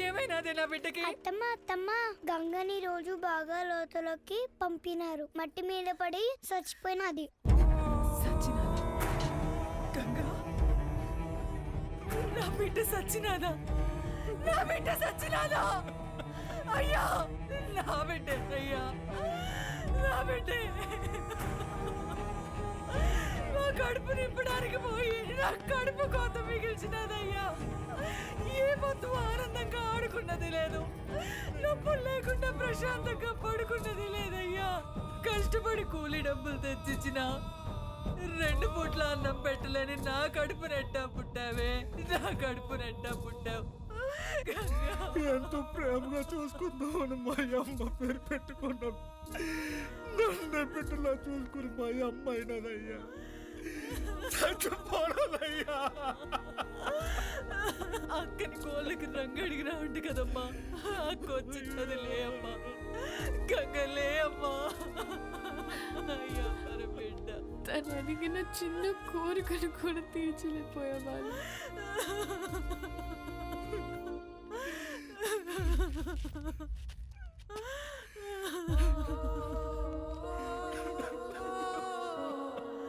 ఏమైనాదే నా బిడ్డకి? అత్తమ్మ గంగని రోజు బాగా లోతులోకి పంపినారు. మట్టి మీద పడి చచ్చిపోయినది. గంగా, నా బిడ్డ సచ్చినాదా? నా బిడ్డ సచ్చినాదా? అయ్యా, నా బిడ్డే అయ్యా, నా బిడ్డే. నా కడుపు నింపడానికి పోయి నా కడుపు కోత మిగిల్చినదయ్యా. ఏ పొద్దు ఆనందంగా ఆడుకున్నది లేదు, నొప్పులు లేకుండా ప్రశాంతంగా పడుకున్నది లేదయ్యా. కష్టపడి కూలి డబ్బులు తెచ్చిచ్చిన 2 పూట్ల అన్నం పెట్టలేని నా కడుపు నెట్టా పుట్టావే, నా కడుపు నెట్టా పుట్టావు. ఎంతో ప్రేమగా చూసుకుందామని మా అమ్మ పేరు పెట్టుకున్నాం. నన్ను బిడ్డలా చూసుకుని మా అమ్మ అయినదయ్యా. చచ్చిపోనదయ్యా. అక్కని కోళ్ళకి రంగు అడిగినా ఉండి కదమ్మా. అక్క వచ్చినది లే అమ్మా, గంగలే అమ్మా. అయ్యా మన బిడ్డ తను అడిగిన చిన్న కోరికను కూడా తీర్చలేకపోయేవాళ్ళు.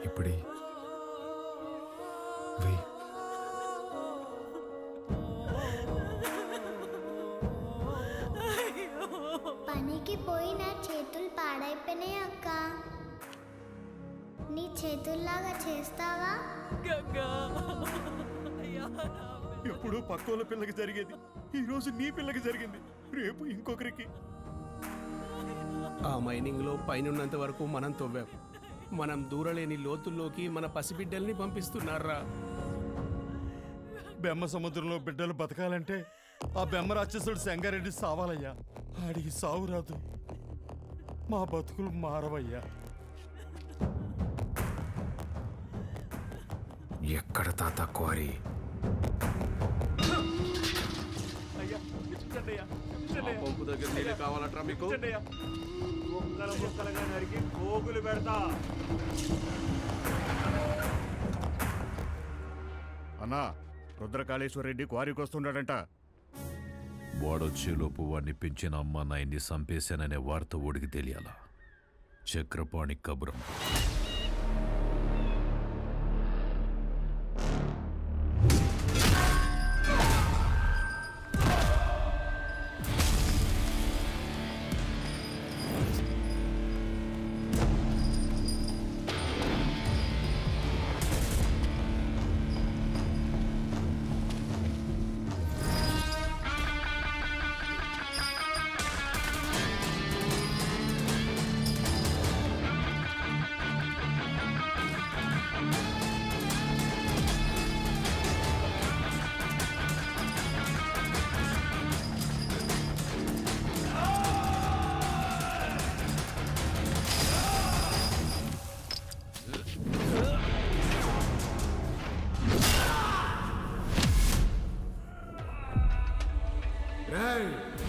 ఇప్పుడే పనికి పోయి నా చేతులు పాడైపోయినాయి అక్క. నీ చేతుల్లాగా చేస్తావా? గంగా, ఎప్పుడు పక్కోళ్ళ పిల్లకి జరిగేది ఈ రోజు నీ పిల్లకి జరిగింది, రేపు ఇంకొకరికి. ఆ మైనింగ్ లో పైనున్నంత వరకు మనం తవ్వాం. మనం దూరలేని లోతుల్లోకి మన పసిబిడ్డల్ని పంపిస్తున్నారా? బెమ్మ సముద్రంలో బిడ్డలు బతకాలంటే ఆ బెమ్మ రాక్షసుడు సంగారెడ్డి సావాలయ్యా. ఆడికి సావు రాదు, మా బతుకులు మారవయ్యా. ఎక్కడ తాత క్వారీ? పంపు దగ్గర నీళ్ళు కావాలట్రా మీకు? పోగులు పెడతా అన్నా. రుద్రకాళేశ్వరరెడ్డి క్వారీకి వస్తున్నాడంట. వాడొచ్చేలోపు వాడిని పెంచిన అమ్మ నాయన్ని చంపేశాననే వార్త ఓడికి తెలియాలా? చక్రపాణి కబురం.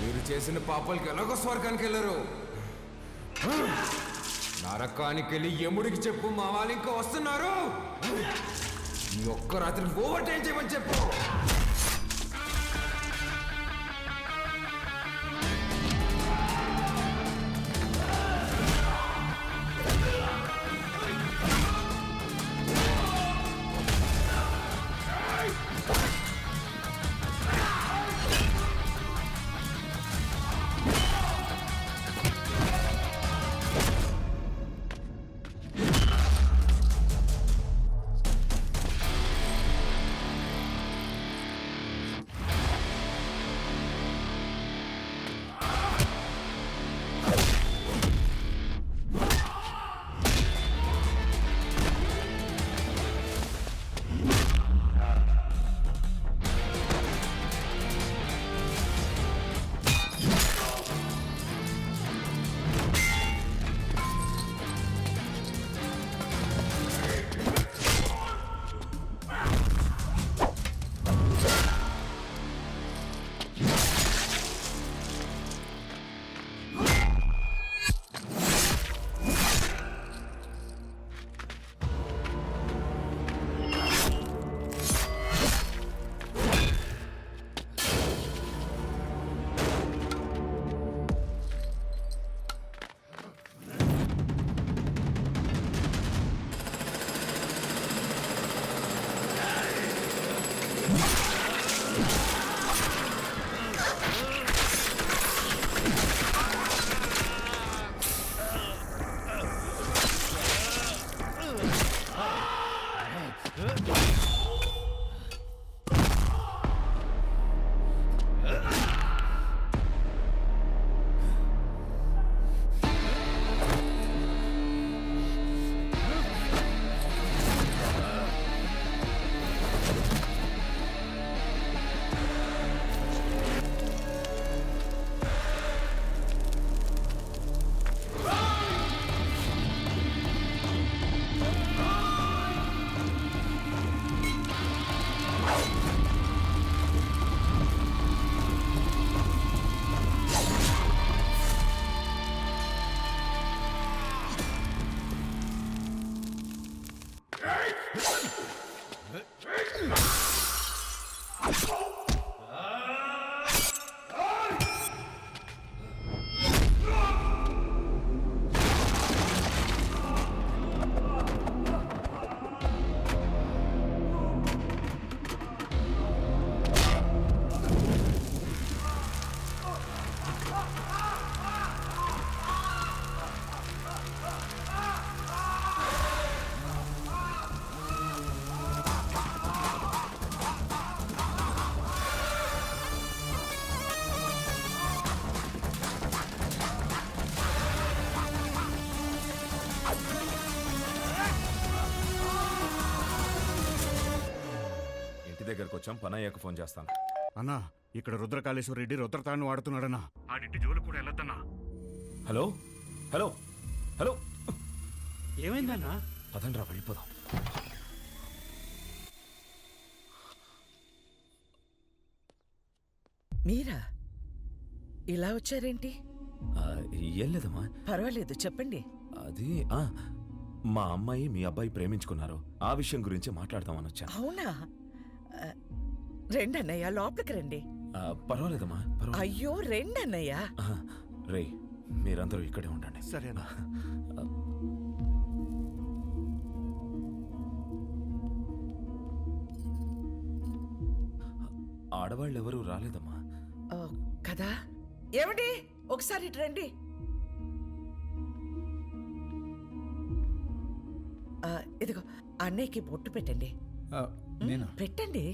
మీరు చేసిన పాపాలకి ఎలాగో స్వర్గానికి వెళ్ళరు. నరకానికి వెళ్ళి యముడికి చెప్పు, మా వాళ్ళు ఇంకా వస్తున్నారు. ఈ ఒక్క రాత్రి ఓవర్ టైం చేయమని చెప్పు. దగ్గరకు వచ్చాం, పని అయ్యాక ఫోన్ చేస్తాను. అన్నా ఇక్కడ రుద్రకాళేశ్వర రెడ్డి రుద్రతాన్ని వాడుతున్నాడన్నా. ఆడింటి జోలు కూడా వెళ్ళొద్దన్నా. హలో హలో హలో, ఏమైందన్నా? పదండ్రా వెళ్ళిపోదాం. మీరా ఇలా వచ్చారేంటి? ఏం లేదమ్మా, పర్వాలేదు, చెప్పండి. అది మా అమ్మాయి మీ అబ్బాయి ప్రేమించుకున్నారు, ఆ విషయం గురించి మాట్లాడదామని వచ్చాను. అవునా? రెండన్నయ్య, లోపలికి రండి. పర్వాలేదమ్మా, పర్వాలేదు. అయ్యో, రెండన్నయ్య. రే, మీరందరూ ఇక్కడే ఉండండి. సరేనా? ఆడవాళ్ళు ఎవరూ రాలేదమ్మా. ఓ, కదా. ఏమండి, ఒకసారి ఇటు రండి. ఇదిగో అన్నయ్యకి బొట్టు పెట్టండి. పెట్టండి.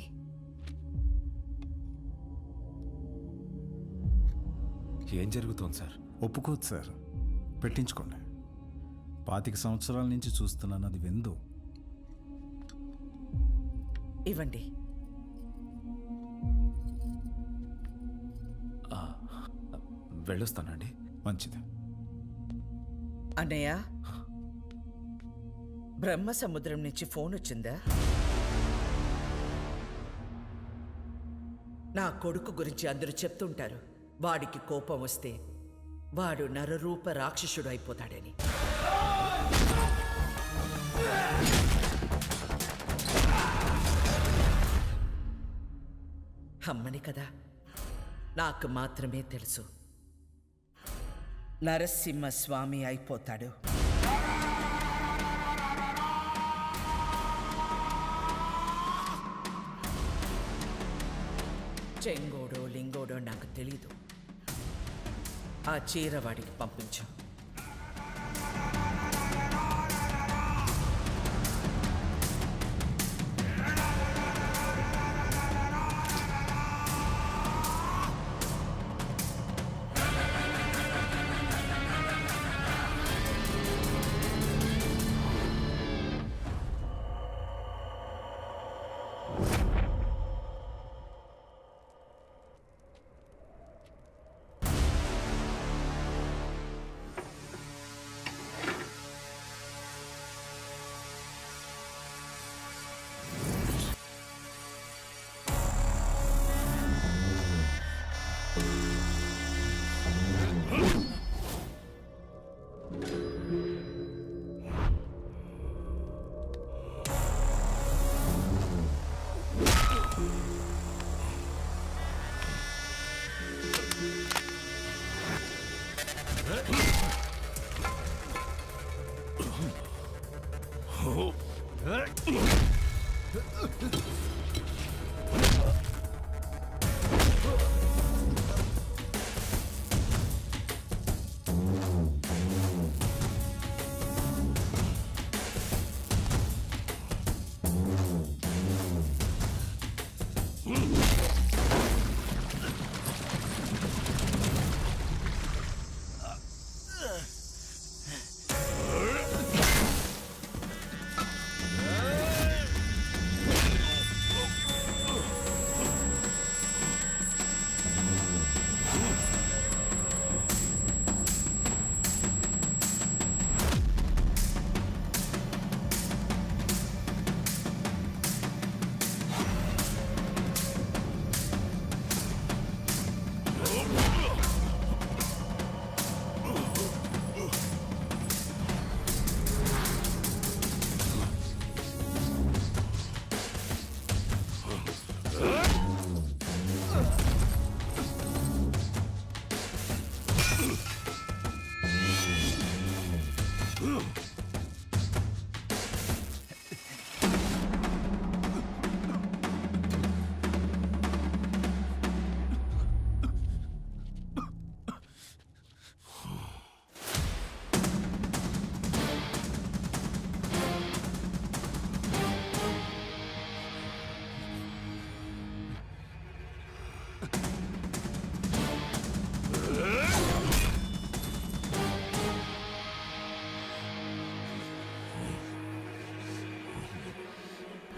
ఏం జరుగుతోంది సార్? ఒప్పుకోదు సార్, పెట్టించుకోండి. 25 సంవత్సరాల నుంచి చూస్తున్నాను, అది విందు. ఇవ్వండి. వెళ్ళొస్తానండి. మంచిది. అన్నయ్య, బ్రహ్మ సముద్రం నుంచి ఫోన్ వచ్చిందా? నా కొడుకు గురించి అందరూ చెప్తుంటారు, వాడికి కోపం వస్తే వాడు నరరూప రాక్షసుడు అయిపోతాడని. అమ్మని కదా, నాకు మాత్రమే తెలుసు, నరసింహస్వామి అయిపోతాడు. చెంగోడో లింగోడో నాకు తెలీదు. ఆ చీర వాడికి పంపించు.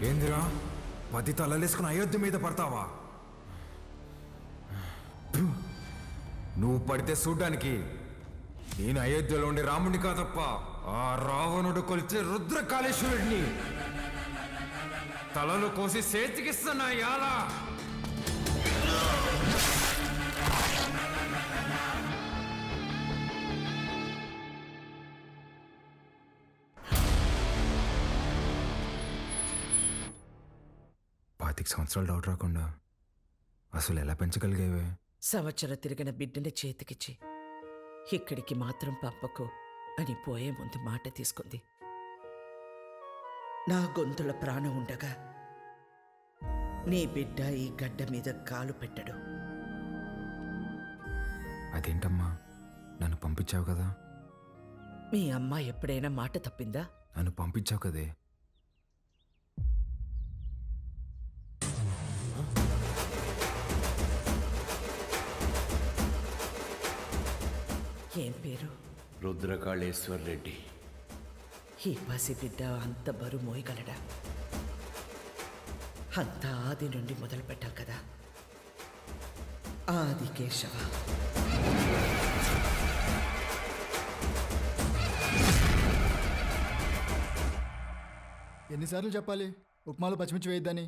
ఏందిరా 10 తలలేసుకుని అయోధ్య మీద పడతావా? నువ్వు పడితే చూడ్డానికి నేను అయోధ్యలో ఉండే రాముడిని కాదప్ప, ఆ రావణుడు కొలిచే రుద్రకాళేశ్వరుడిని. తలలు కోసి చేతికిస్తున్నా యాలా. పాతిక సంవత్సరాలు డౌట్ రాకుండా అసలు ఎలా పెంచగలిగేవే? సంవత్సరం తిరిగిన బిడ్డని చేతికిచ్చి ఇక్కడికి మాత్రం పంపకు అని పోయే ముందు మాట తీసుకుంది. నా గొంతుల ప్రాణం ఉండగా నీ బిడ్డ ఈ గడ్డ మీద కాలు పెట్టడు. అదేంటమ్మా, నన్ను పంపించావు కదా? మీ అమ్మ ఎప్పుడైనా మాట తప్పిందా? నన్ను పంపించావు కదే. ఏం పేరు? రుద్రకాళేశ్వర్ రెడ్డి. ఈ పసిబిడ్డ అంత బరువు మోయగలడా? అంత ఆది నుండి మొదలు పెట్టాలి కదా. ఆది కేశవ. ఎన్నిసార్లు చెప్పాలి ఉప్మాలో పచ్చిమిర్చి వేయద్దని?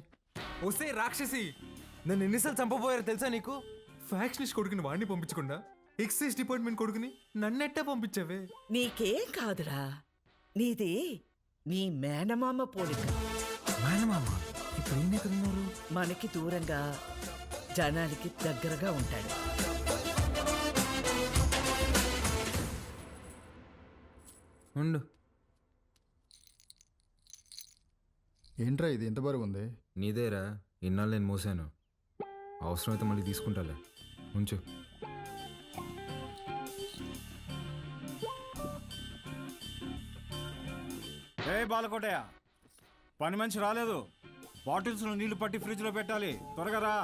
వస్తే రాక్షసి, నన్ను ఎన్నిసార్లు చంపబోయారో తెలుసా నీకు? ఫ్యాక్షనిస్ట్ కొడుకుని వాడిని పంపించకుండా ఎక్సైజ్ డిపార్ట్మెంట్ కొడుకుని నన్నెట్టా పంపించావే? నీకేం కాదురా, నీది నీ మేనమామ పోలిక. మేనమామ ఇప్పుడు ఈయన ఎక్కడున్నారు? మనకి దూరంగా జనానికి దగ్గరగా ఉంటాడు. ఉండు. ఏంట్రా ఇది ఎంత బరువు ఉంది? నీదేరా, ఇన్నాళ్ళు నేను మోసాను. అవసరమైతే మళ్ళీ తీసుకుంటాలే, ఉంచు. ఏ బాలకోటయ్య, పని మనిషి రాలేదు. బాటిల్స్ నీళ్లు పట్టి ఫ్రిడ్జ్ లో పెట్టాలి, త్వరగా రా.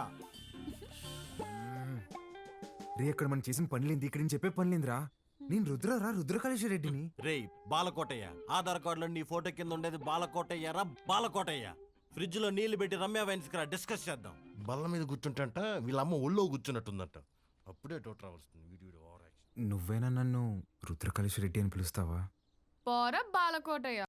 రే, అక్కడ మనం చేసిన పనిలేంది, ఇక్కడ నేను చెప్పే పనిలేందిరా. నేను రుద్రకాళేశ్వర రెడ్డిని. రేయ్ బాలకోటయ్య, ఆధార్ కార్డులో నీ ఫోటో కింద ఉండేది బాలకోటయ్య రా, బాలకోటయ్య. ఫ్రిడ్జ్ లో నీళ్లు పెట్టి రమ్య వైన్స్ రా, డిస్కస్ చేద్దాం. బల్ల మీద కూర్చుంటంట, వీళ్ళమ్మ ఒళ్ళో కూర్చున్నట్టుందంట. అప్పుడే డౌట్ రావాల్సింది. నువ్వేనా నన్ను రుద్రకాళేశ్వర రెడ్డి అని పిలుస్తావా? పోర బాలకోటయ్య.